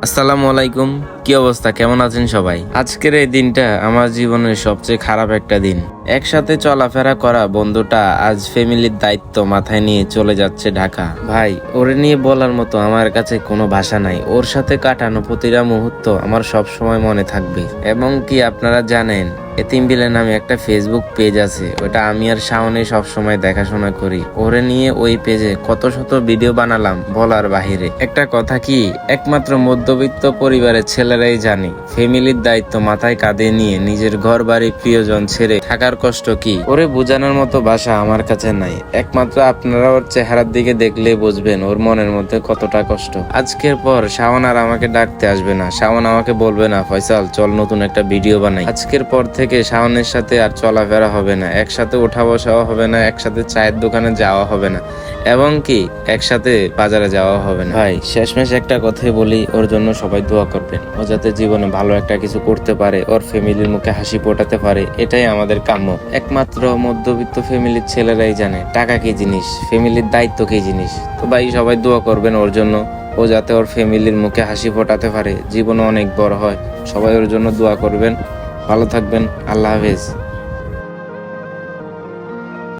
আসসালামু আলাইকুম। কি অবস্থা, কেমন আছেন সবাই? আজকের এই দিনটা আমার জীবনের সবচেয়ে খারাপ একটা দিন। একসাথে চলাফেরা করা বন্ধুটা আজ ফ্যামিলির দায়িত্ব মাথায় নিয়ে চলে যাচ্ছে ঢাকা। ভাই, ওরে নিয়ে বলার মতো আমার কাছে কোনো ভাষা নাই। ওর সাথে কাটানো প্রতিটা মুহূর্ত আমার সব সময় মনে থাকবে। এবং কি আপনারা জানেন, এতিম বিলে নামে একটা ফেসবুক পেজ আছে, ওটা আমি আর শাওনে সবসময় দেখাশোনা করি। ওরে নিয়ে ওই পেজে কত শত ভিডিও বানালাম বলার বাহিরে। একটা কথা কি, একমাত্র মধ্যবিত্ত পরিবারের ছেলেরাই জানে ফ্যামিলির দায়িত্ব মাথায় কাঁধে নিয়ে নিজের ঘর বাড়ি প্রিয়জন ছেড়ে থাকার কষ্ট কি। ওরে বোঝানোর মতো ভাষা আমার কাছে নাই। একমাত্র আপনারা ওর চেহারার দিকে দেখলে বুঝবেন ওর মনের মধ্যে কতটা কষ্ট। আজকের পর শাওন আর আমাকে ডাকতে আসবে না। শাওন আমাকে বলবে না, ফয়সাল চল নতুন একটা ভিডিও বানাই। আজকের পর থেকে শাওনের সাথে আর চলাফেরা হবে না, একসাথে ওঠা বসাও হবে না, একসাথে চায়ের দোকানে যাওয়া হবে না, এবং কি একসাথে বাজারে যাওয়া হবে না। ভাই, শেষমেশ একটা কথাই বলি, ওর জন্য সবাই দোয়া করবেন। ও যাতে জীবনে ভালো একটা কিছু করতে পারে, ওর ফ্যামিলির মুখে হাসি ফোটাতে পারে, এটাই আমাদের কাম্য। একমাত্র মধ্যবিত্ত ফ্যামিলির ছেলেরাই জানে টাকা কি জিনিস, ফ্যামিলির দায়িত্ব কি জিনিস। তো ভাই, সবাই দোয়া করবেন ওর জন্য, ও যাতে ওর ফ্যামিলির মুখে হাসি ফোটাতে পারে, জীবনে অনেক বড় হয়। সবাই ওর জন্য দোয়া করবেন। ভালো থাকবেন। আল্লাহ হাফেজ।